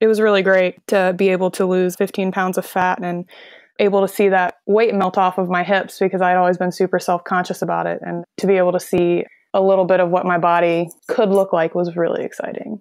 It was really great to be able to lose 15 pounds of fat and able to see that weight melt off of my hips because I'd always been super self-conscious about it. And to be able to see a little bit of what my body could look like was really exciting.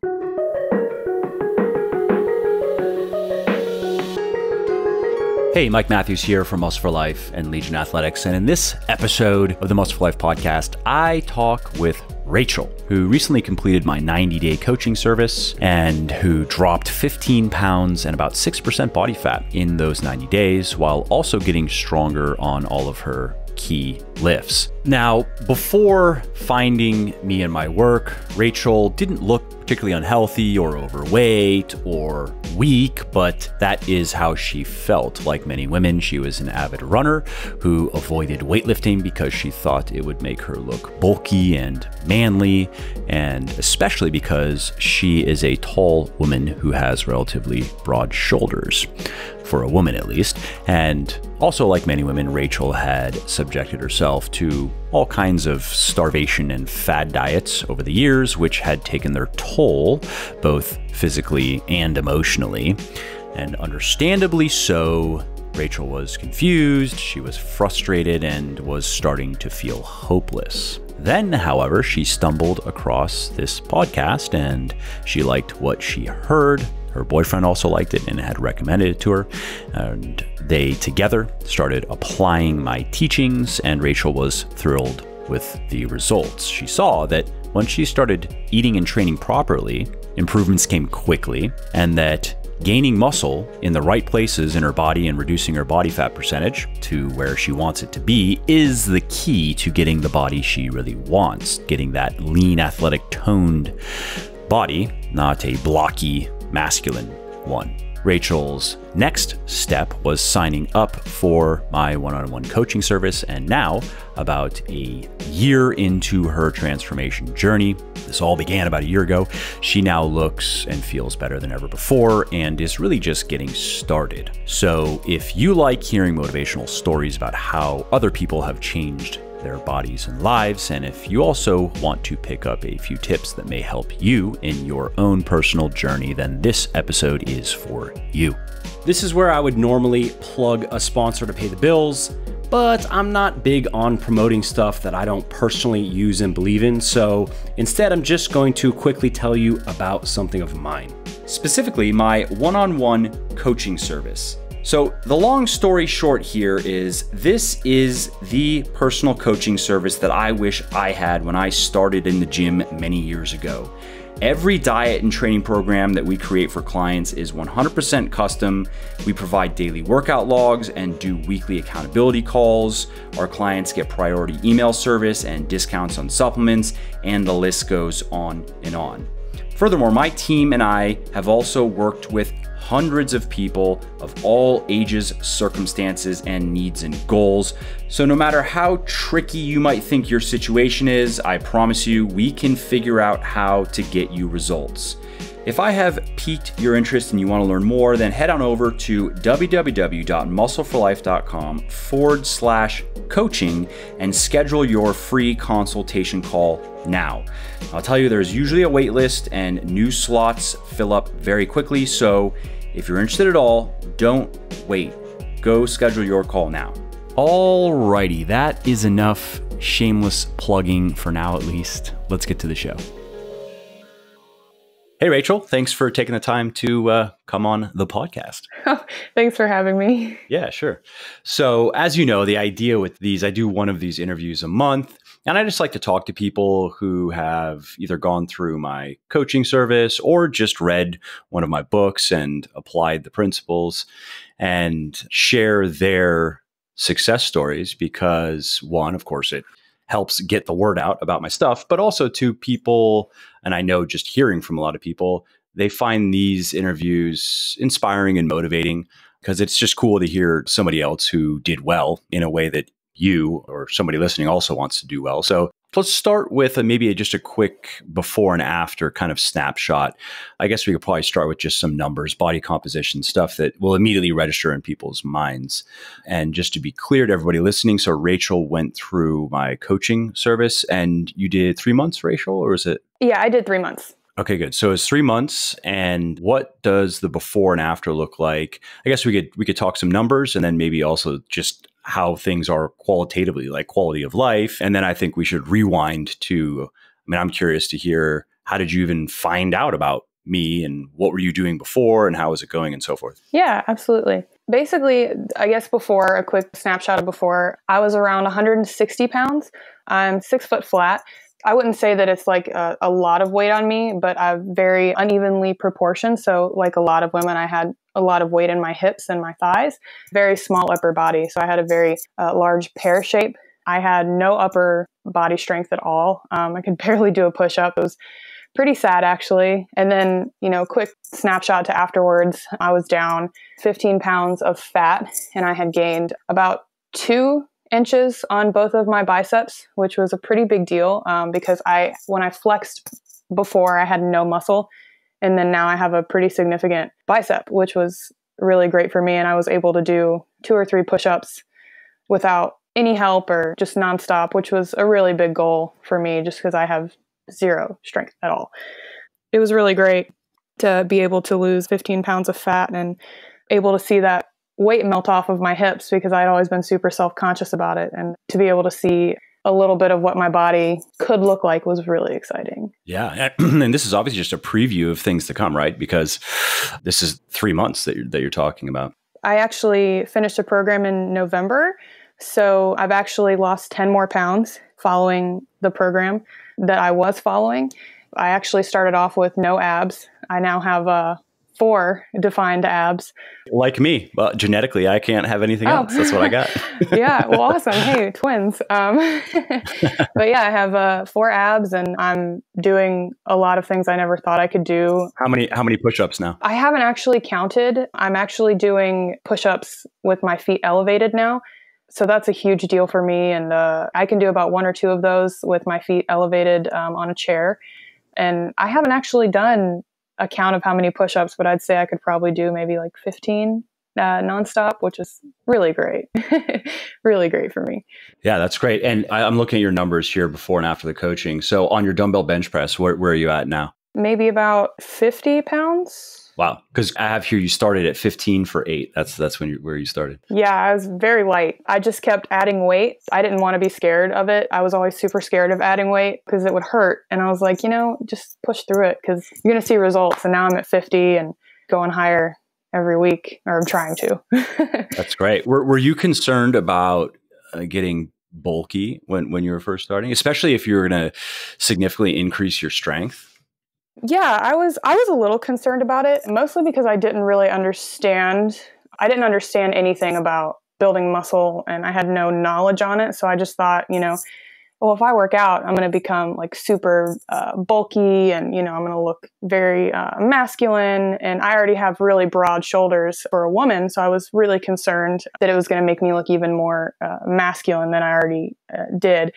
Hey, Mike Matthews here from Muscle for Life and Legion Athletics. And in this episode of the Muscle for Life podcast, I talk with Rachel, who recently completed my 90-day coaching service and who dropped 15 pounds and about 6% body fat in those 90 days while also getting stronger on all of her key lifts. Now, before finding me and my work, Rachel didn't look particularly unhealthy or overweight or weak, but that is how she felt. Like many women, she was an avid runner who avoided weightlifting because she thought it would make her look bulky and manly, and especially because she is a tall woman who has relatively broad shoulders, for a woman at least. And also, like many women, Rachel had subjected herself to all kinds of starvation and fad diets over the years, which had taken their toll, both physically and emotionally. And understandably so, Rachel was confused, she was frustrated, and was starting to feel hopeless. Then, however, she stumbled across this podcast and she liked what she heard. Her boyfriend also liked it and had recommended it to her, and they together started applying my teachings, and Rachel was thrilled with the results. She saw that when she started eating and training properly, improvements came quickly, and that gaining muscle in the right places in her body and reducing her body fat percentage to where she wants it to be is the key to getting the body she really wants, getting that lean, athletic, toned body, not a blocky, masculine one. Rachel's next step was signing up for my one-on-one coaching service, and now, about a year into her transformation journey, this all began about a year ago, she now looks and feels better than ever before and is really just getting started. So if you like hearing motivational stories about how other people have changed their bodies and lives, and if you also want to pick up a few tips that may help you in your own personal journey, then this episode is for you. This is where I would normally plug a sponsor to pay the bills, but I'm not big on promoting stuff that I don't personally use and believe in, so instead I'm just going to quickly tell you about something of mine. Specifically, my one-on-one coaching service. So the long story short here is this is the personal coaching service that I wish I had when I started in the gym many years ago. Every diet and training program that we create for clients is 100% custom. We provide daily workout logs and do weekly accountability calls. Our clients get priority email service and discounts on supplements, and the list goes on and on. Furthermore, my team and I have also worked with hundreds of people of all ages, circumstances, and needs and goals. So no matter how tricky you might think your situation is, I promise you we can figure out how to get you results. If I have piqued your interest and you want to learn more, then head on over to www.muscleforlife.com/coaching and schedule your free consultation call now. I'll tell you, there's usually a wait list and new slots fill up very quickly. So if you're interested at all, don't wait. Go schedule your call now. Alrighty, that is enough shameless plugging for now, at least. Let's get to the show. Hey, Rachel, thanks for taking the time to come on the podcast. Thanks for having me. Yeah, sure. So as you know, the idea with these, I do one of these interviews a month, and I just like to talk to people who have either gone through my coaching service or just read one of my books and applied the principles and share their success stories because, one, of course, it helps get the word out about my stuff, but also to people, and I know just hearing from a lot of people, they find these interviews inspiring and motivating because it's just cool to hear somebody else who did well in a way that you or somebody listening also wants to do well. So let's start with maybe just a quick before and after kind of snapshot. I guess we could probably start with just some numbers, body composition, stuff that will immediately register in people's minds. And just to be clear to everybody listening, so Rachel went through my coaching service and you did 3 months, Rachel, or is it? Yeah, I did 3 months. Okay, good. So it's 3 months, and what does the before and after look like? I guess we could talk some numbers, and then maybe also just how things are qualitatively, like quality of life. And then I think we should rewind to, I mean, I'm curious to hear, how did you even find out about me, and what were you doing before, and how was it going, and so forth? Yeah, absolutely. Basically, I guess before, a quick snapshot of before, I was around 160 pounds. I'm 6 foot flat. I wouldn't say that it's like a lot of weight on me, but I'm very unevenly proportioned. So like a lot of women, I had a lot of weight in my hips and my thighs, very small upper body. So I had a very large pear shape. I had no upper body strength at all. I could barely do a push-up. It was pretty sad, actually. And then, quick snapshot to afterwards, I was down 15 pounds of fat, and I had gained about 2 inches on both of my biceps, which was a pretty big deal because when I flexed before, I had no muscle. And then now I have a pretty significant bicep, which was really great for me. And I was able to do 2 or 3 push-ups without any help or just nonstop, which was a really big goal for me just because I have zero strength at all. It was really great to be able to lose 15 pounds of fat and able to see that weight melt off of my hips because I'd always been super self-conscious about it. And to be able to see a little bit of what my body could look like was really exciting. Yeah. And this is obviously just a preview of things to come, right? Because this is 3 months that you're talking about. I actually finished a program in November. So I've actually lost 10 more pounds following the program that I was following. I actually started off with no abs. I now have 4 defined abs. Like me, but genetically, I can't have anything else. That's what I got. Yeah, well, awesome. Hey, twins. But yeah, I have 4 abs, and I'm doing a lot of things I never thought I could do. How many push-ups now? I haven't actually counted. I'm actually doing push-ups with my feet elevated now. So that's a huge deal for me. And I can do about 1 or 2 of those with my feet elevated on a chair. And I haven't actually done a count of how many push-ups, but I'd say I could probably do maybe like 15 nonstop, which is really great. Really great for me. Yeah, that's great. And I'm looking at your numbers here before and after the coaching. So on your dumbbell bench press, where are you at now? Maybe about 50 pounds. Wow. Because I have here you started at 15 for 8. That's where you started. Yeah, I was very light. I just kept adding weight. I didn't want to be scared of it. I was always super scared of adding weight because it would hurt. And I was like, just push through it because you're going to see results. And now I'm at 50 and going higher every week, or I'm trying to. That's great. Were you concerned about getting bulky when you were first starting, especially if you were going to significantly increase your strength? Yeah, I was a little concerned about it, mostly because I didn't really understand. I didn't understand anything about building muscle, and I had no knowledge on it. So I just thought, well, if I work out, I'm going to become like super bulky, and I'm going to look very masculine. And I already have really broad shoulders for a woman, so I was really concerned that it was going to make me look even more masculine than I already did.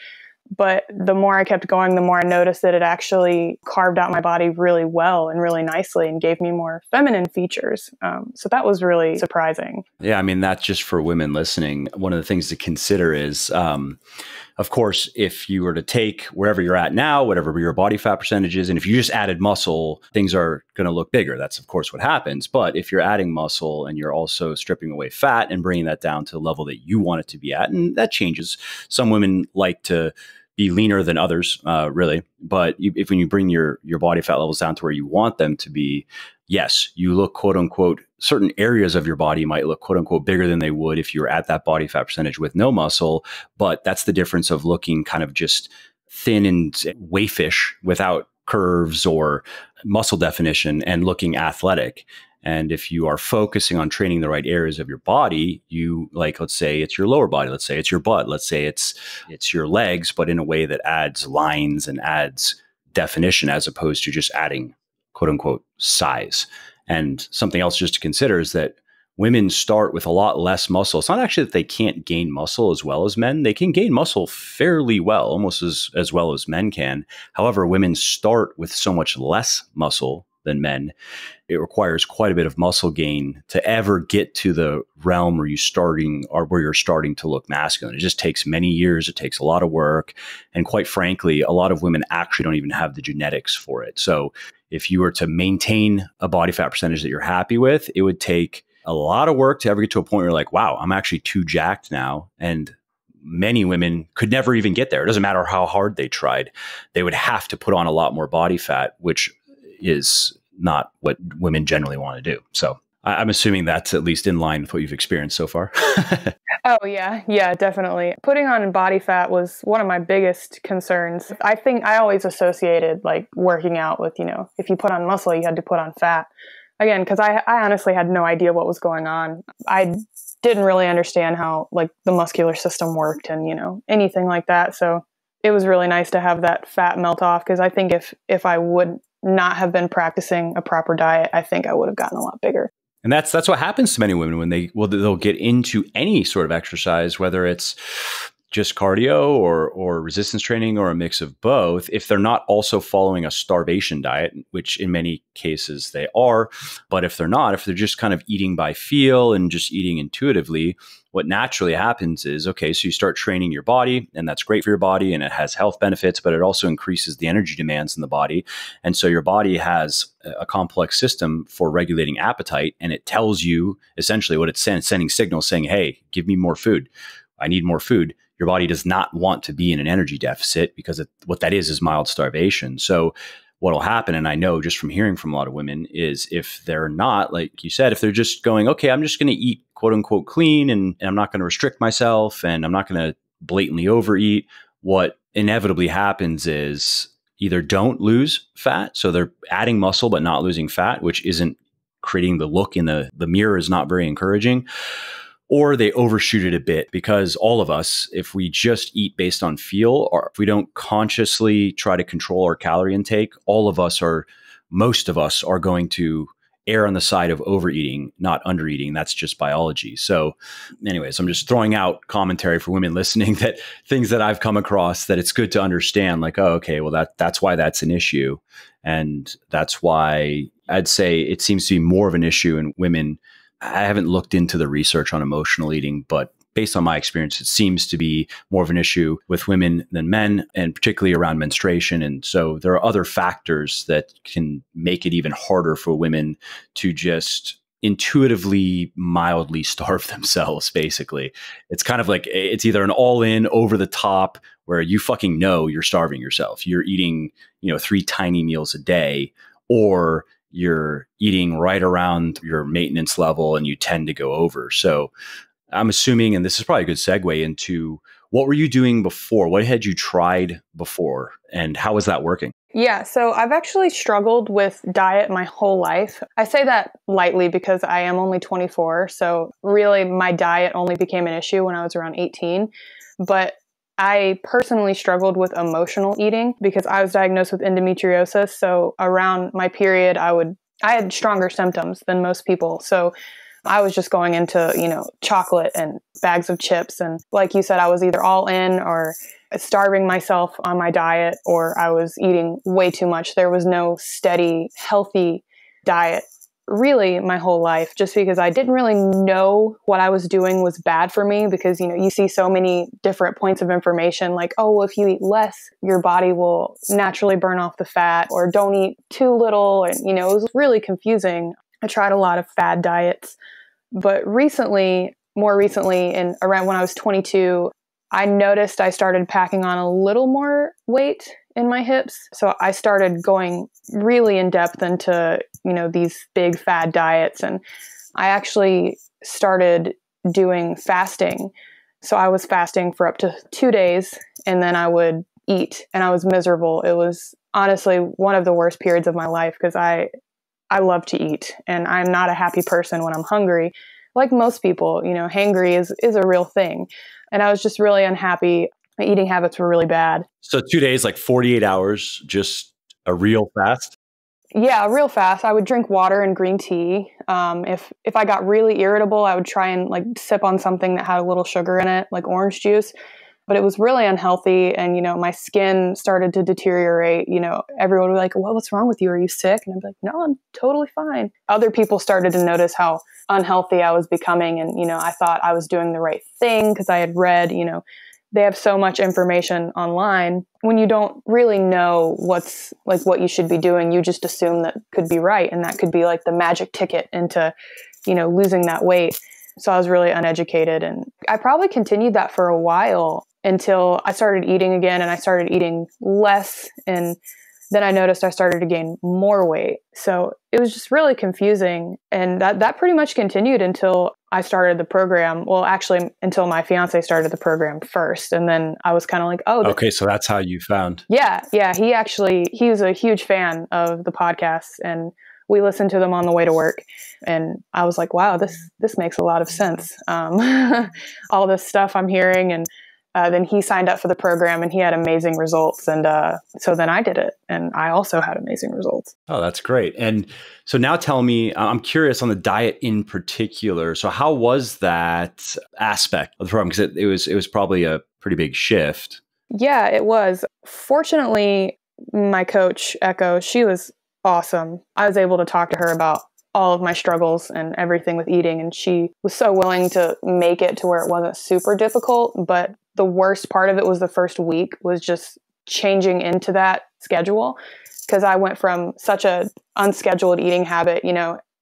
But the more I kept going, the more I noticed that it actually carved out my body really well and really nicely and gave me more feminine features. So that was really surprising. Yeah, I mean, that's just for women listening. One of the things to consider is, of course, if you were to take wherever you're at now, whatever your body fat percentage is, and if you just added muscle, things are going to look bigger. That's, of course, what happens. But if you're adding muscle and you're also stripping away fat and bringing that down to the level that you want it to be at, and that changes. Some women like to be leaner than others, really. But when you bring your body fat levels down to where you want them to be, yes, you look, quote unquote, certain areas of your body might look, quote unquote, bigger than they would if you were at that body fat percentage with no muscle. But that's the difference of looking kind of just thin and waifish without curves or muscle definition and looking athletic. And if you are focusing on training the right areas of your body, let's say it's your lower body, let's say it's your butt, let's say it's your legs, but in a way that adds lines and adds definition as opposed to just adding, quote unquote, size. And something else just to consider is that women start with a lot less muscle. It's not actually that they can't gain muscle as well as men. They can gain muscle fairly well, almost as well as men can. However, women start with so much less muscle than men. It requires quite a bit of muscle gain to ever get to the realm where you're starting to look masculine. It just takes many years. It takes a lot of work. And quite frankly, a lot of women actually don't even have the genetics for it. So if you were to maintain a body fat percentage that you're happy with, it would take a lot of work to ever get to a point where you're like, wow, I'm actually too jacked now. And many women could never even get there. It doesn't matter how hard they tried. They would have to put on a lot more body fat, which is not what women generally want to do. So I'm assuming that's at least in line with what you've experienced so far. Oh, yeah. Yeah, definitely. Putting on body fat was one of my biggest concerns. I think I always associated like working out with, if you put on muscle, you had to put on fat. Again, because I honestly had no idea what was going on. I didn't really understand how like the muscular system worked and, anything like that. So it was really nice to have that fat melt off, because I think if I would not have been practicing a proper diet, I think I would have gotten a lot bigger. And that's what happens to many women when they'll get into any sort of exercise, whether it's just cardio or resistance training or a mix of both. If they're not also following a starvation diet, which in many cases they are, but if they're just kind of eating by feel and just eating intuitively, what naturally happens is, okay, so you start training your body, and that's great for your body and it has health benefits, but it also increases the energy demands in the body. And so your body has a complex system for regulating appetite, and it tells you essentially what it's sending signals saying, hey, give me more food. I need more food. Your body does not want to be in an energy deficit, because what that is mild starvation. So what will happen, and I know just from hearing from a lot of women, is if they're not, like you said, if they're just going, okay, I'm just going to eat quote unquote clean, and I'm not going to restrict myself, and I'm not going to blatantly overeat, what inevitably happens is either don't lose fat. So they're adding muscle, but not losing fat, which isn't creating the look in the mirror, is not very encouraging. Or they overshoot it a bit, because all of us, if we just eat based on feel, or if we don't consciously try to control our calorie intake, most of us are going to err on the side of overeating, not undereating. That's just biology. So anyways, I'm just throwing out commentary for women listening, that things that I've come across that it's good to understand, like, oh, okay, well, that's why that's an issue. And that's why I'd say it seems to be more of an issue in women. I haven't looked into the research on emotional eating, but based on my experience, it seems to be more of an issue with women than men, and particularly around menstruation. And so there are other factors that can make it even harder for women to just intuitively mildly starve themselves, basically. It's kind of like, it's either an all-in, over the top, where you fucking know you're starving yourself. You're eating, 3 tiny meals a day, or you're eating right around your maintenance level and you tend to go over. So I'm assuming, and this is probably a good segue into, what were you doing before? What had you tried before, and how was that working? Yeah, so I've actually struggled with diet my whole life. I say that lightly because I am only 24. So really my diet only became an issue when I was around 18. But I personally struggled with emotional eating because I was diagnosed with endometriosis. So around my period, I had stronger symptoms than most people. So I was just going into, chocolate and bags of chips. And like you said, I was either all in or starving myself on my diet, or I was eating way too much. There was no steady, healthy diet really my whole life, just because I didn't really know what I was doing was bad for me, because, you see so many different points of information like, oh, well, if you eat less, your body will naturally burn off the fat, or don't eat too little. And, it was really confusing. I tried a lot of fad diets, but more recently, and around when I was 22, I noticed I started packing on a little more weight in my hips. So I started going really in depth into, these big fad diets. And I actually started doing fasting. So I was fasting for up to 2 days, and then I would eat, and I was miserable. It was honestly one of the worst periods of my life, because I love to eat, and I'm not a happy person when I'm hungry. Like most people, hangry is a real thing. And I was just really unhappy. My eating habits were really bad. So 2 days, like 48 hours, just a real fast? Yeah, real fast. I would drink water and green tea. If I got really irritable, I would try and sip on something that had a little sugar in it, like orange juice. but it was really unhealthy. And, my skin started to deteriorate. Everyone would be like, well, what's wrong with you? Are you sick? And I'd be like, no, I'm totally fine. Other people started to notice how unhealthy I was becoming. And, I thought I was doing the right thing because I had read, they have so much information online. When you don't really know what you should be doing, you just assume that could be right. And that could be like the magic ticket into, losing that weight. So I was really uneducated, and I probably continued that for a while until I started eating again, and I started eating less. And then I noticed I started to gain more weight. So it was just really confusing. And that pretty much continued until I started the program. Well, actually, until my fiance started the program first. And then I was kind of like, oh. Okay, so that's how you found. Yeah. He was a huge fan of the podcasts, and we listened to them on the way to work. And I was like, wow, this makes a lot of sense. All this stuff I'm hearing. And then he signed up for the program, and he had amazing results. And so then I did it, and I also had amazing results. Oh, that's great. And so now tell me, I'm curious on the diet in particular. So how was that aspect of the program? Because it was probably a pretty big shift. Yeah, it was. Fortunately, my coach, Echo, she was awesome. I was able to talk to her about all of my struggles and everything with eating. And she was so willing to make it to where it wasn't super difficult. But the worst part of it was the first week was just changing into that schedule. Because I went from such a unscheduled eating habit.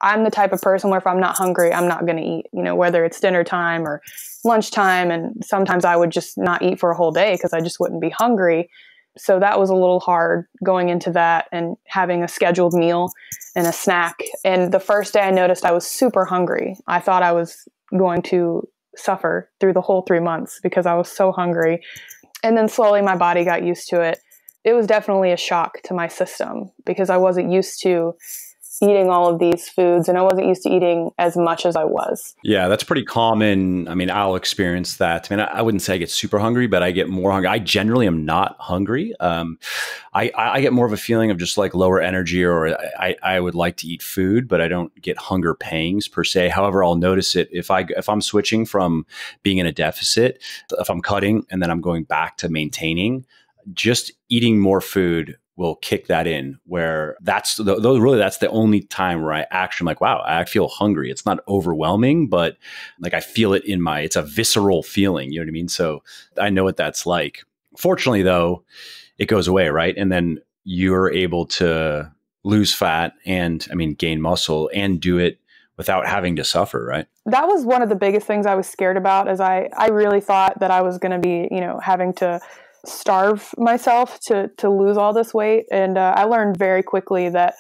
I'm the type of person where if I'm not hungry, I'm not going to eat, whether it's dinner time or lunchtime. And sometimes I would just not eat for a whole day because I just wouldn't be hungry. So that was a little hard going into that and having a scheduled meal and a snack. And the first day I noticed I was super hungry. I thought I was going to suffer through the whole 3 months because I was so hungry. And then slowly my body got used to it. It was definitely a shock to my system because I wasn't used to eating all of these foods, and I wasn't used to eating as much as I was. Yeah, that's pretty common. I mean, I'll experience that. I mean, I wouldn't say I get super hungry, but I get more hungry. I generally am not hungry. I get more of a feeling of just like lower energy, or I would like to eat food, but I don't get hunger pangs per se. However, I'll notice it if I'm switching from being in a deficit, if I'm cutting and then I'm going back to maintaining, just eating more food will kick that in, where that's the only time where I actually am like, wow, I feel hungry. It's not overwhelming, but like I feel it it's a visceral feeling. You know what I mean? So I know what that's like. Fortunately though, it goes away, right? And then you're able to lose fat and gain muscle and do it without having to suffer, right? That was one of the biggest things I was scared about, is I really thought that I was going to be, having to starve myself to lose all this weight. And I learned very quickly that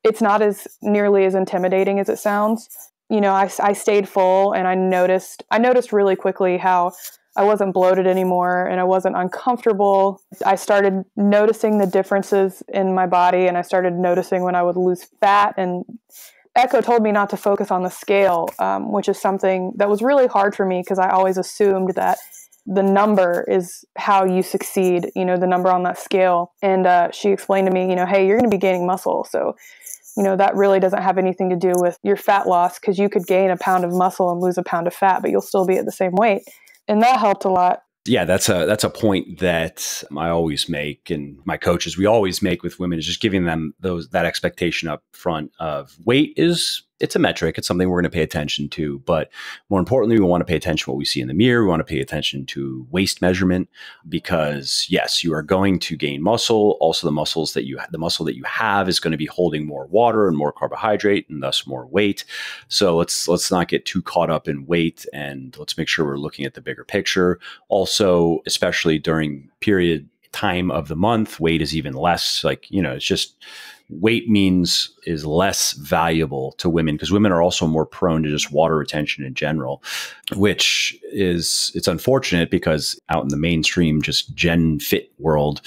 it's not as nearly as intimidating as it sounds. I stayed full, and I noticed really quickly how I wasn't bloated anymore and I wasn't uncomfortable. I started noticing the differences in my body, and I started noticing when I would lose fat. And Echo told me not to focus on the scale, which is something that was really hard for me because I always assumed that the number is how you succeed, the number on that scale. And she explained to me, hey, you're going to be gaining muscle. So, that really doesn't have anything to do with your fat loss, because you could gain a pound of muscle and lose a pound of fat, but you'll still be at the same weight. And that helped a lot. Yeah, that's a point that I always make, and my coaches, we always make with women, is just giving them that expectation up front of weight it's a metric. It's something we're going to pay attention to. But more importantly, we want to pay attention to what we see in the mirror. We want to pay attention to waist measurement, because yes, you are going to gain muscle. Also, the muscle that you have is going to be holding more water and more carbohydrate, and thus more weight. So let's not get too caught up in weight, and let's make sure we're looking at the bigger picture. Also, especially during period time of the month, weight is even less. It's just weight is less valuable to women, because women are also more prone to just water retention in general, which it's unfortunate, because out in the mainstream, just gen fit world,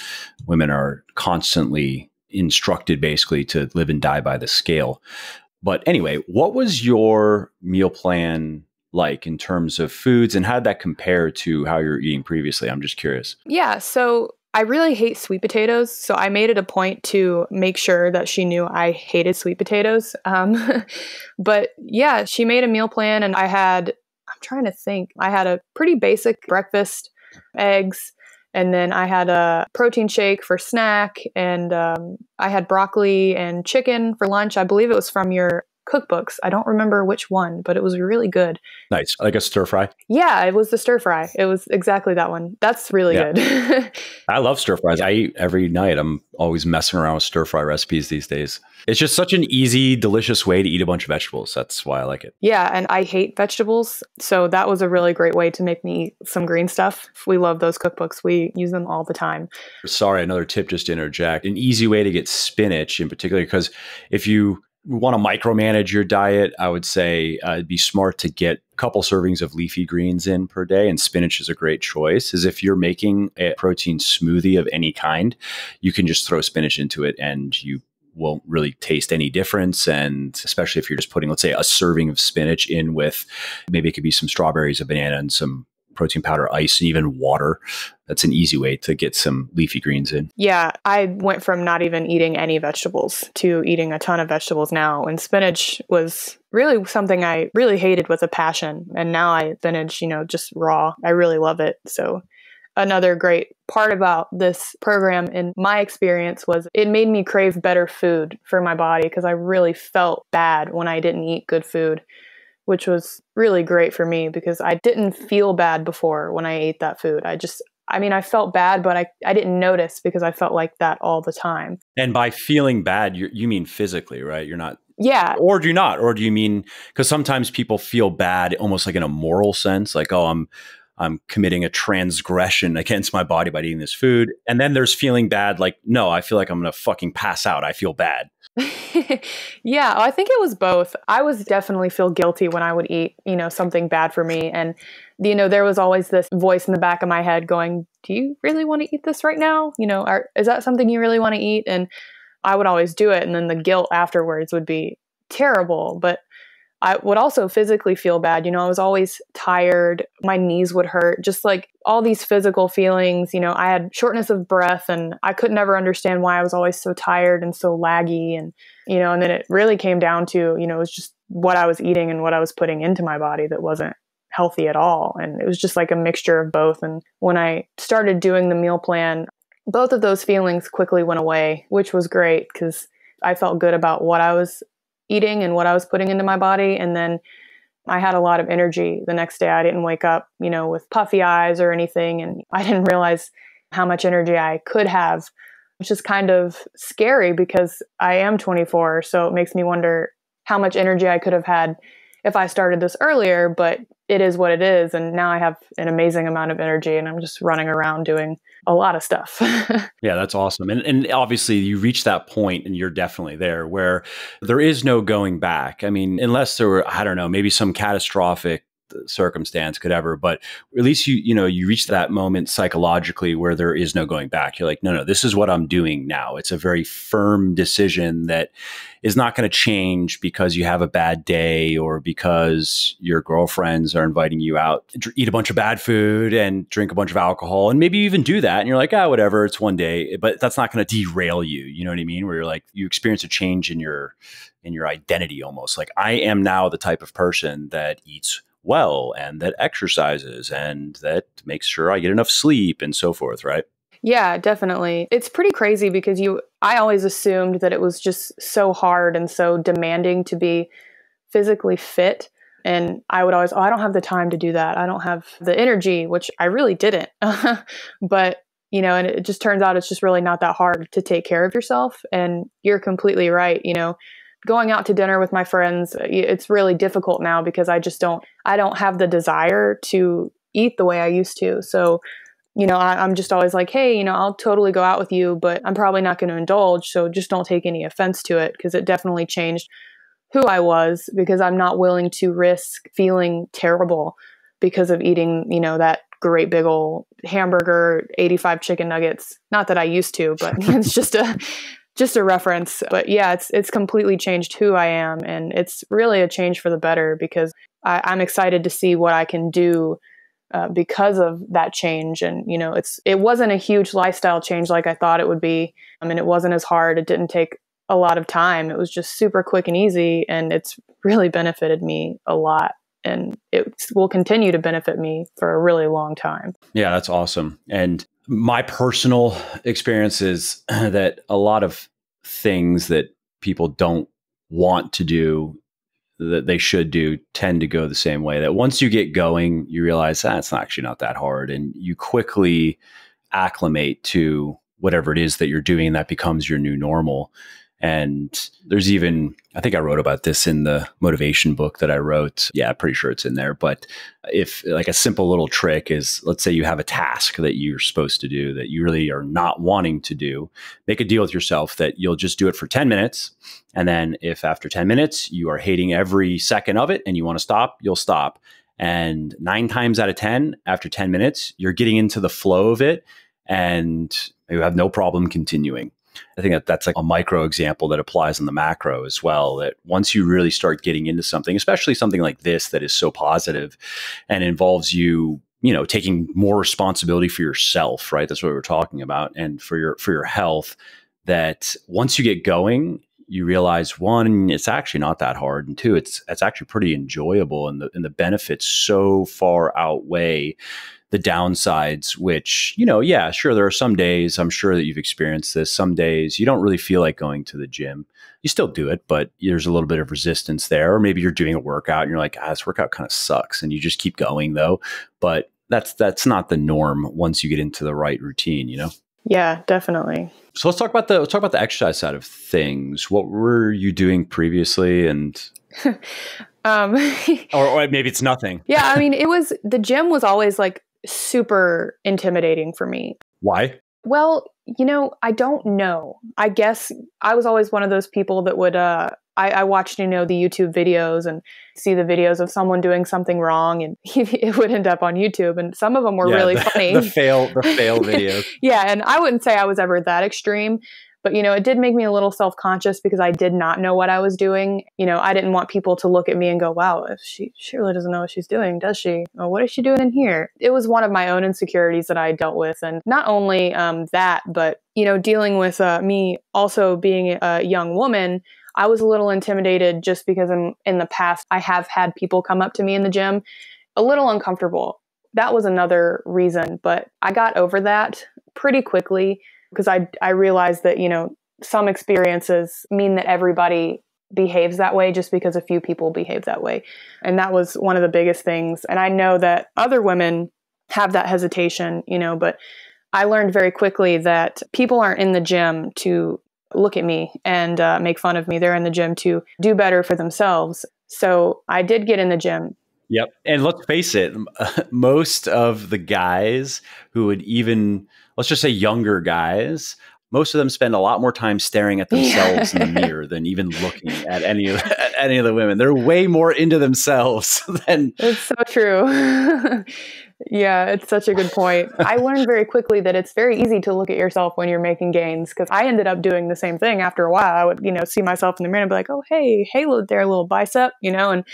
women are constantly instructed basically to live and die by the scale. But anyway, what was your meal plan like in terms of foods, and how did that compare to how you were eating previously? I'm just curious. Yeah. So I really hate sweet potatoes. So I made it a point to make sure that she knew I hated sweet potatoes. But yeah, she made a meal plan, and I'm trying to think, I had a pretty basic breakfast. eggs. And then I had a protein shake for snack. And I had broccoli and chicken for lunch. I believe it was from your cookbooks. I don't remember which one, but it was really good. Nice. Like a stir fry? Yeah, it was the stir fry. It was exactly that one. That's really good. I love stir fries. I eat every night. I'm always messing around with stir fry recipes these days. It's just such an easy, delicious way to eat a bunch of vegetables. That's why I like it. Yeah, and I hate vegetables. So that was a really great way to make me eat some green stuff. We love those cookbooks. We use them all the time. Sorry, another tip just to interject. An easy way to get spinach in particular, because if you want to micromanage your diet, I would say it'd be smart to get a couple servings of leafy greens in per day, and spinach is a great choice. Is if you're making a protein smoothie of any kind, you can just throw spinach into it and you won't really taste any difference. And especially if you're just putting, let's say, a serving of spinach in with, maybe it could be some strawberries, a banana, and some protein powder, ice, and even water. That's an easy way to get some leafy greens in. Yeah, I went from not even eating any vegetables to eating a ton of vegetables now. And spinach was really something I really hated with a passion. And now I spinach, just raw. I really love it. So another great part about this program in my experience was it made me crave better food for my body, because I really felt bad when I didn't eat good food, which was really great for me because I didn't feel bad before when I ate that food. I felt bad, but I didn't notice because I felt like that all the time. And by feeling bad, you mean physically, right? You're not. Yeah. Or do you not? Or do you mean, because sometimes people feel bad almost like in a moral sense, like, oh, I'm committing a transgression against my body by eating this food. And then there's feeling bad, like, no, I feel like I'm going to fucking pass out. I feel bad. Yeah, I think it was both. I was definitely feel guilty when I would eat, something bad for me. And, there was always this voice in the back of my head going, do you really want to eat this right now? Is that something you really want to eat? And I would always do it. And then the guilt afterwards would be terrible. But I would also physically feel bad. I was always tired. My knees would hurt, just like all these physical feelings. I had shortness of breath, and I could never understand why I was always so tired and so laggy. And, and then it really came down to, it was just what I was eating and what I was putting into my body that wasn't healthy at all. And it was just like a mixture of both. And when I started doing the meal plan, both of those feelings quickly went away, which was great because I felt good about what I was eating and what I was putting into my body. And then I had a lot of energy the next day. I didn't wake up, with puffy eyes or anything. And I didn't realize how much energy I could have, which is kind of scary because I am 24. So it makes me wonder how much energy I could have had if I started this earlier, but it is what it is. And now I have an amazing amount of energy and I'm just running around doing a lot of stuff. Yeah, that's awesome. And obviously you reach that point and you're definitely there where there is no going back. I mean, unless there were, I don't know, maybe some catastrophic circumstance could ever, but at least you reach that moment psychologically where there is no going back. You're like, no, this is what I'm doing now. It's a very firm decision that is not going to change because you have a bad day or because your girlfriends are inviting you out to eat a bunch of bad food and drink a bunch of alcohol. And maybe you even do that and you're like, whatever, it's one day, but that's not going to derail you. You know what I mean? Where you're like, you experience a change in your identity almost. Like, I am now the type of person that eats well and that exercises and that makes sure I get enough sleep and so forth, right? Yeah, definitely. It's pretty crazy because I always assumed that it was just so hard and so demanding to be physically fit. And I would always, I don't have the time to do that. I don't have the energy, which I really didn't. But, and it just turns out it's just really not that hard to take care of yourself. And you're completely right. Going out to dinner with my friends, it's really difficult now because I don't have the desire to eat the way I used to. So, I'm just always like, hey, I'll totally go out with you, but I'm probably not going to indulge. So just don't take any offense to it because it definitely changed who I was because I'm not willing to risk feeling terrible because of eating, that great big old hamburger, 85 chicken nuggets. Not that I used to, but it's just a reference. But yeah, it's completely changed who I am. And it's really a change for the better because I'm excited to see what I can do because of that change. And, it wasn't a huge lifestyle change like I thought it would be. I mean, it wasn't as hard. It didn't take a lot of time. It was just super quick and easy. And it's really benefited me a lot. and it will continue to benefit me for a really long time. Yeah, that's awesome. And my personal experience is that a lot of things that people don't want to do that they should do tend to go the same way. That once you get going, you realize it's actually not that hard, and you quickly acclimate to whatever it is that you're doing. That becomes your new normal. And there's even, I think I wrote about this in the motivation book that I wrote. Yeah, I'm pretty sure it's in there. But if like a simple little trick is, let's say you have a task that you're supposed to do that you really are not wanting to do, make a deal with yourself that you'll just do it for 10 minutes. And then if after 10 minutes you are hating every second of it and you want to stop, you'll stop. And 9 times out of 10, after 10 minutes, you're getting into the flow of it and you have no problem continuing. I think that's like a micro example that applies in the macro as well, that once you really start getting into something, especially something like this that is so positive and involves you, taking more responsibility for yourself, right? That's what we're talking about. And for your health, that once you get going, you realize, one, it's actually not that hard. And two, it's actually pretty enjoyable. And the benefits so far outweigh the downsides, which, yeah, sure, there are some days, I'm sure that you've experienced this, some days you don't really feel like going to the gym. You still do it, but there's a little bit of resistance there. Or maybe you're doing a workout and you're like, this workout kind of sucks. And you just keep going though. But that's not the norm once you get into the right routine, Yeah, definitely. So let's talk about the exercise side of things. What were you doing previously? And or maybe it's nothing. Yeah, I mean, the gym was always like super intimidating for me. Why? Well, I don't know. I guess I was always one of those people that would, I watched, the YouTube videos and see the videos of someone doing something wrong and it would end up on YouTube. And some of them were really funny. The fail videos. Yeah. And I wouldn't say I was ever that extreme, but, it did make me a little self-conscious because I did not know what I was doing. I didn't want people to look at me and go, wow, she really doesn't know what she's doing, does she? Or what is she doing in here? It was one of my own insecurities that I dealt with. And not only that, but, dealing with me also being a young woman, I was a little intimidated just because in the past, I have had people come up to me in the gym, a little uncomfortable. That was another reason, but I got over that pretty quickly because I realized that, some experiences mean that everybody behaves that way just because a few people behave that way. And that was one of the biggest things. And I know that other women have that hesitation, but I learned very quickly that people aren't in the gym to look at me and make fun of me. They're in the gym to do better for themselves. So I did get in the gym. Yep. And let's face it, most of the guys who would even, let's just say younger guys, most of them spend a lot more time staring at themselves in the mirror than even looking at any of the women. They're way more into themselves than. It's so true. Yeah, it's such a good point. I learned very quickly that it's very easy to look at yourself when you're making gains because I ended up doing the same thing after a while. I would, see myself in the mirror and be like, oh, hey, there, little bicep, and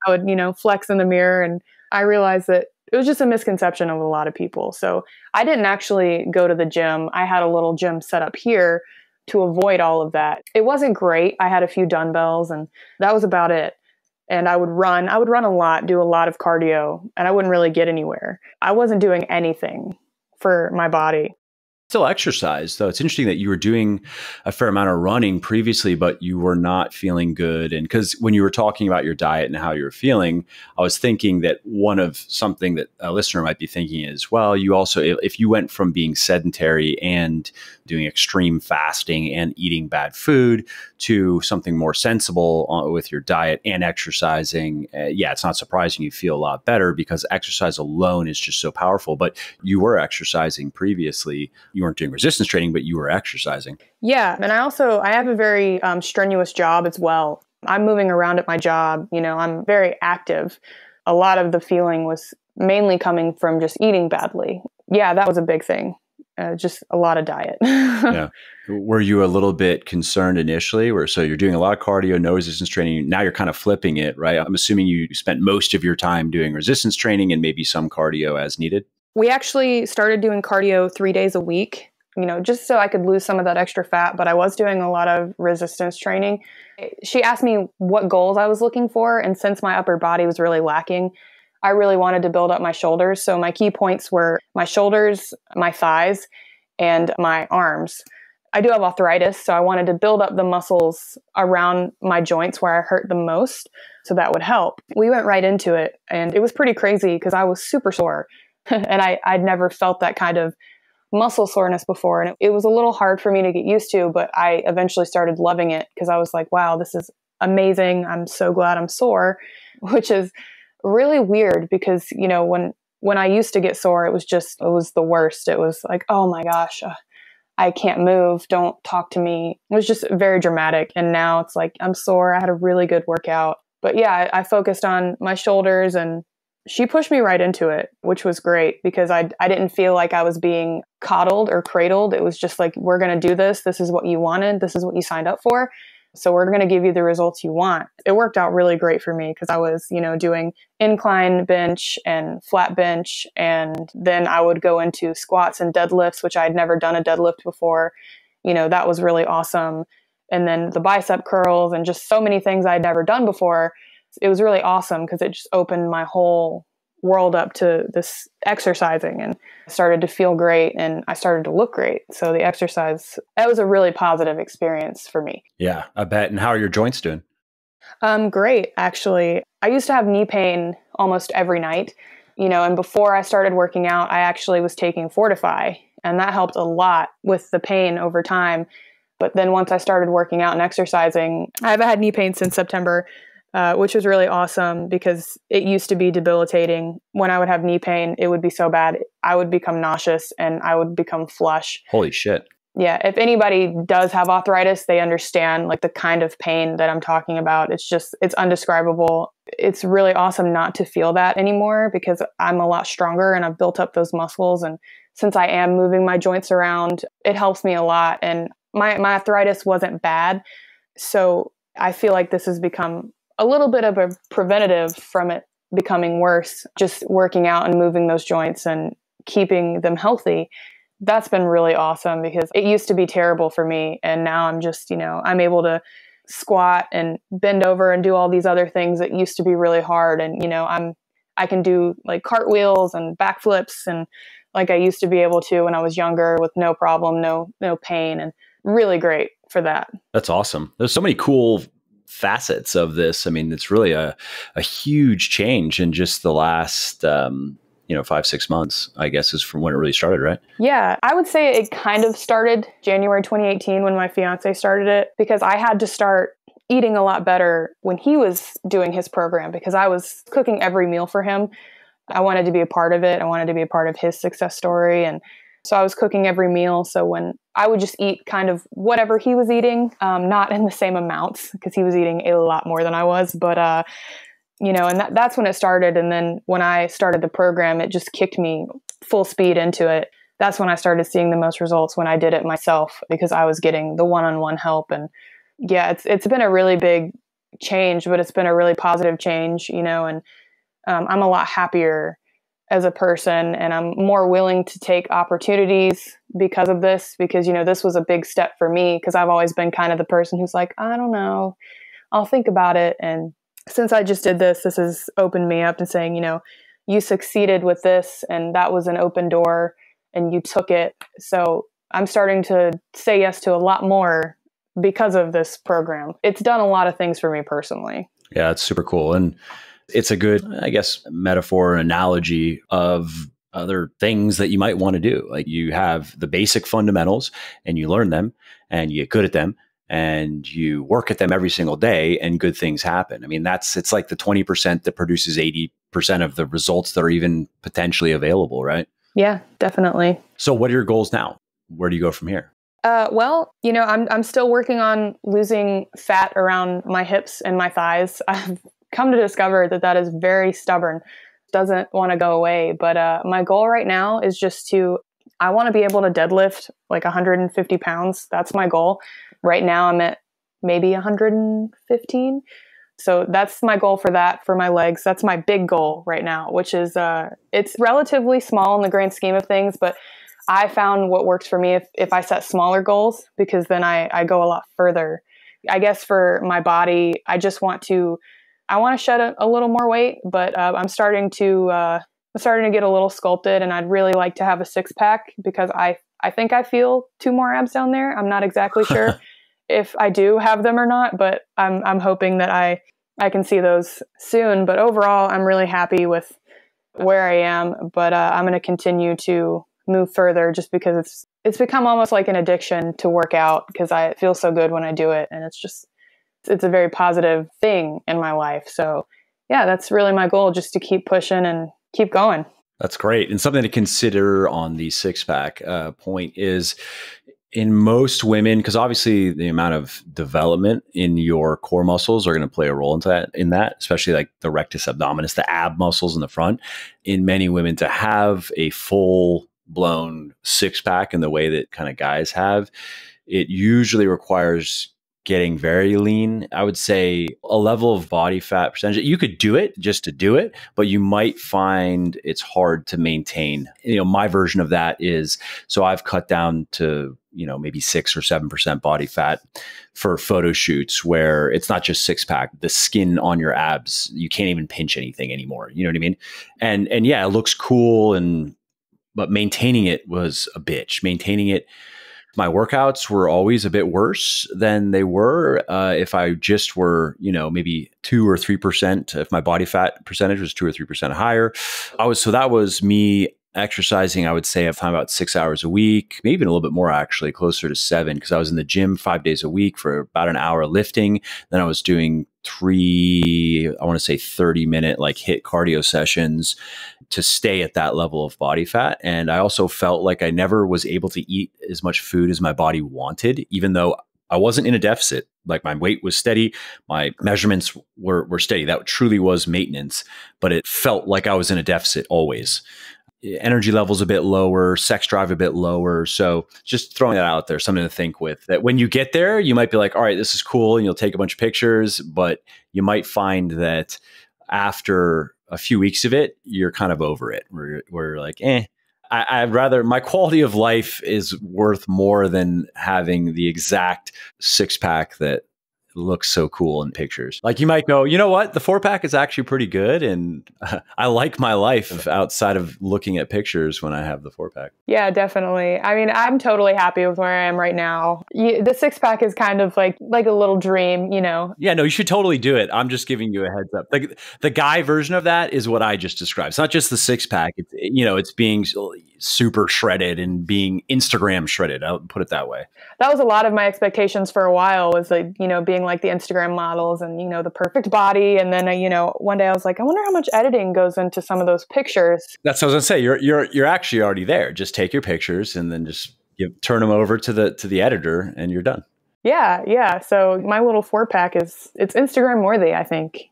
I would, flex in the mirror. And I realized that it was just a misconception of a lot of people. So I didn't actually go to the gym. I had a little gym set up here to avoid all of that. It wasn't great. I had a few dumbbells and that was about it. And I would run a lot, do a lot of cardio, and I wouldn't really get anywhere. I wasn't doing anything for my body. Still exercise, though. It's interesting that you were doing a fair amount of running previously, but you were not feeling good. And because when you were talking about your diet and how you were feeling, I was thinking that one of something that a listener might be thinking is, well, you also, if you went from being sedentary and doing extreme fasting and eating bad food to something more sensible with your diet and exercising, it's not surprising you feel a lot better because exercise alone is just so powerful. But you were exercising previously. You weren't doing resistance training, but you were exercising. Yeah. And I have a very strenuous job as well. I'm moving around at my job. I'm very active. A lot of the feeling was mainly coming from just eating badly. Yeah, that was a big thing. Just a lot of diet. Yeah. Were you a little bit concerned initially? So you're doing a lot of cardio, no resistance training. Now you're kind of flipping it, right? I'm assuming you spent most of your time doing resistance training and maybe some cardio as needed. We actually started doing cardio 3 days a week, just so I could lose some of that extra fat. But I was doing a lot of resistance training. She asked me what goals I was looking for. And since my upper body was really lacking, I really wanted to build up my shoulders. So my key points were my shoulders, my thighs, and my arms. I do have arthritis, so I wanted to build up the muscles around my joints where I hurt the most, so that would help. We went right into it, and it was pretty crazy because I was super sore, and I'd never felt that kind of muscle soreness before, and it was a little hard for me to get used to, but I eventually started loving it because I was like, wow, this is amazing. I'm so glad I'm sore, which is really weird because, when I used to get sore, it was the worst. It was like, oh my gosh, I can't move. Don't talk to me. It was just very dramatic. And now it's like, I'm sore. I had a really good workout. But yeah, I focused on my shoulders, and she pushed me right into it, which was great because I didn't feel like I was being coddled or cradled. It was just like, we're going to do this. This is what you wanted. This is what you signed up for. So we're going to give you the results you want. It worked out really great for me because I was, doing incline bench and flat bench. And then I would go into squats and deadlifts, which I had never done a deadlift before. That was really awesome. And then the bicep curls and just so many things I'd never done before. It was really awesome because it just opened my whole world up to this exercising, and I started to feel great and I started to look great. So the exercise, that was a really positive experience for me. Yeah, I bet. And how are your joints doing? Great, actually. I used to have knee pain almost every night, and before I started working out, I actually was taking Fortify, and that helped a lot with the pain over time. But then once I started working out and exercising, I haven't had knee pain since September, which was really awesome because it used to be debilitating. When I would have knee pain, it would be so bad. I would become nauseous and I would become flush. Holy shit. Yeah. If anybody does have arthritis, they understand like the kind of pain that I'm talking about. It's undescribable. It's really awesome not to feel that anymore because I'm a lot stronger and I've built up those muscles. And since I am moving my joints around, it helps me a lot. And my arthritis wasn't bad. So I feel like this has become a little bit of a preventative from it becoming worse, just working out and moving those joints and keeping them healthy. That's been really awesome because it used to be terrible for me. And now I'm just, I'm able to squat and bend over and do all these other things that used to be really hard. And, I can do like cartwheels and backflips and like I used to be able to when I was younger with no problem, no pain, and really great for that. That's awesome. There's so many cool facets of this. I mean, it's really a huge change in just the last, 5-6 months, I guess, is from when it really started, right? Yeah, I would say it kind of started January 2018 when my fiance started it because I had to start eating a lot better when he was doing his program because I was cooking every meal for him. I wanted to be a part of it. I wanted to be a part of his success story. And so I was cooking every meal. So when I would just eat kind of whatever he was eating, not in the same amounts because he was eating a lot more than I was, but, and that's when it started. And then when I started the program, it just kicked me full speed into it. That's when I started seeing the most results when I did it myself because I was getting the one-on-one help. And yeah, it's been a really big change, but it's been a really positive change, and I'm a lot happier as a person and I'm more willing to take opportunities because of this, because, this was a big step for me because I've always been kind of the person who's like, I don't know, I'll think about it. And since I just did this has opened me up to saying, you succeeded with this and that was an open door and you took it. So I'm starting to say yes to a lot more because of this program. It's done a lot of things for me personally. Yeah, it's super cool. And it's a good, I guess, metaphor and analogy of other things that you might want to do. Like you have the basic fundamentals and you learn them and you get good at them and you work at them every single day and good things happen. I mean, it's like the 20% that produces 80% of the results that are even potentially available, right? Yeah, definitely. So what are your goals now? Where do you go from here? Well, I'm still working on losing fat around my hips and my thighs. I've come to discover that is very stubborn, doesn't want to go away. But my goal right now is I want to be able to deadlift like 150 pounds. That's my goal. Right now I'm at maybe 115. So that's my goal for that, for my legs. That's my big goal right now, which is, it's relatively small in the grand scheme of things, but I found what works for me if I set smaller goals, because then I go a lot further. I guess for my body, I want to shed a little more weight, but I'm starting to get a little sculpted, and I'd really like to have a 6-pack, because I think I feel 2 more abs down there. I'm not exactly sure if I do have them or not, but I'm hoping that I can see those soon. But overall, I'm really happy with where I am, but I'm going to continue to move further, just because it's become almost like an addiction to work out, because I feel so good when I do it. And it's a very positive thing in my life. So yeah, that's really my goal, just to keep pushing and keep going. That's great. And something to consider on the 6-pack point is, in most women, because obviously the amount of development in your core muscles are going to play a role in that, especially like the rectus abdominis, the ab muscles in the front. In many women, to have a full blown 6-pack in the way that kind of guys have, it usually requires getting very lean. I would say a level of body fat percentage. You could do it just to do it, but you might find it's hard to maintain. My version of that is, so I've cut down to, maybe 6 or 7% body fat for photo shoots, where it's not just 6-pack, the skin on your abs, you can't even pinch anything anymore. You know what I mean? And yeah, it looks cool, but maintaining it was a bitch. Maintaining it, my workouts were always a bit worse than they were if I just were, maybe 2 or 3%. If my body fat percentage was 2 or 3% higher, so that was me exercising, I would say, I've time about 6 hours a week, maybe even a little bit more, actually, closer to 7, because I was in the gym 5 days a week for about an hour lifting. Then I was doing 3, I want to say 30-minute like HIIT cardio sessions to stay at that level of body fat. And I also felt like I never was able to eat as much food as my body wanted, even though I wasn't in a deficit. Like, my weight was steady, my measurements were steady. That truly was maintenance, but it felt like I was in a deficit always. Energy levels a bit lower, sex drive a bit lower. So just throwing that out there, something to think with, that when you get there, you might be like, all right, this is cool. And you'll take a bunch of pictures, but you might find that after a few weeks of it, you're kind of over it. Where you're like, I'd rather, my quality of life is worth more than having the exact 6-pack that looks so cool in pictures. Like, you might go, you know what? The 4-pack is actually pretty good. And I like my life outside of looking at pictures when I have the 4-pack. Yeah, definitely. I mean, I'm totally happy with where I am right now. The 6-pack is kind of like a little dream, Yeah, no, you should totally do it. I'm just giving you a heads up. Like, the guy version of that is what I just described. It's not just the 6-pack. It's being super shredded and being Instagram shredded. I'll put it that way. That was a lot of my expectations for a while, was like, being like the Instagram models and, the perfect body. And then, one day I was like, I wonder how much editing goes into some of those pictures. That's what I was gonna say. You're actually already there. Just take your pictures and then just turn them over to the editor, and you're done. Yeah. So my little 4-pack it's Instagram worthy, I think.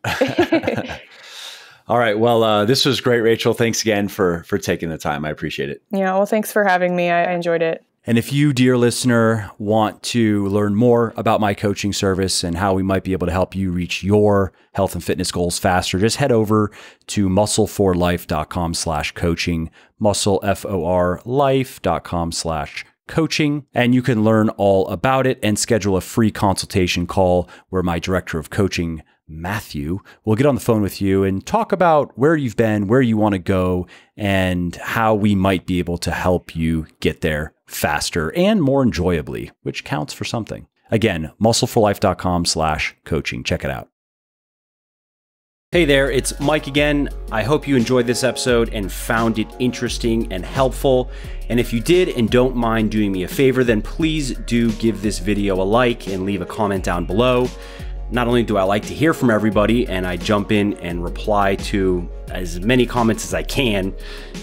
All right. Well, this was great, Rachel. Thanks again for taking the time. I appreciate it. Yeah. Well, thanks for having me. I enjoyed it. And if you, dear listener, want to learn more about my coaching service and how we might be able to help you reach your health and fitness goals faster, just head over to muscleforlife.com/coaching, muscleforlife.com/coaching, and you can learn all about it and schedule a free consultation call where my director of coaching, Matthew, will get on the phone with you and talk about where you've been, where you want to go, and how we might be able to help you get there faster and more enjoyably, which counts for something. Again, muscleforlife.com/coaching. Check it out. Hey there, it's Mike again. I hope you enjoyed this episode and found it interesting and helpful. And if you did and don't mind doing me a favor, then please do give this video a like and leave a comment down below. Not only do I like to hear from everybody and I jump in and reply to as many comments as I can,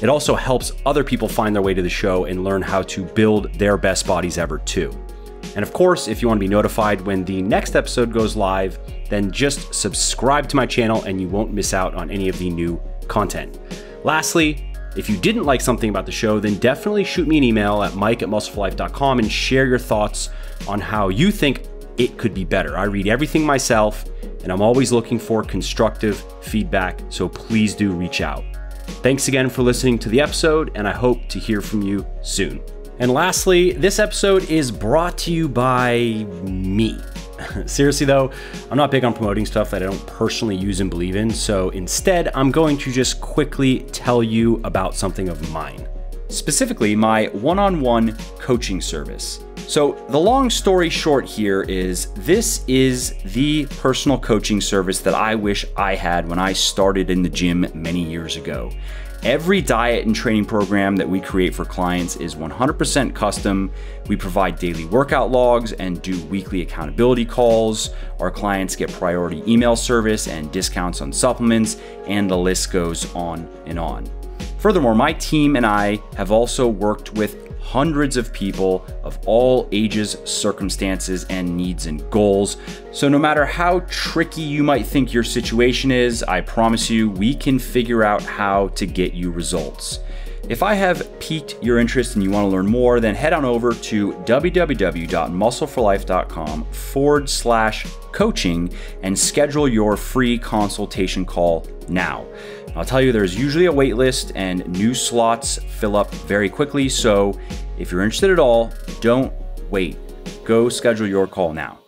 it also helps other people find their way to the show and learn how to build their best bodies ever too. And of course, if you want to be notified when the next episode goes live, then just subscribe to my channel and you won't miss out on any of the new content. Lastly, if you didn't like something about the show, then definitely shoot me an email at mike@muscleforlife.com and share your thoughts on how you think it could be better. I read everything myself, and I'm always looking for constructive feedback, so please do reach out. Thanks again for listening to the episode, and I hope to hear from you soon. And lastly, this episode is brought to you by me. Seriously though, I'm not big on promoting stuff that I don't personally use and believe in, so instead I'm going to just quickly tell you about something of mine. Specifically, my one-on-one coaching service. So the long story short here is this is the personal coaching service that I wish I had when I started in the gym many years ago. Every diet and training program that we create for clients is 100% custom. We provide daily workout logs and do weekly accountability calls. Our clients get priority email service and discounts on supplements, and the list goes on and on. Furthermore, my team and I have also worked with hundreds of people of all ages, circumstances, and needs and goals. So no matter how tricky you might think your situation is, I promise you, we can figure out how to get you results. If I have piqued your interest and you want to learn more, then head on over to www.muscleforlife.com/coaching and schedule your free consultation call now. I'll tell you, there's usually a wait list and new slots fill up very quickly. So if you're interested at all, don't wait. Go schedule your call now.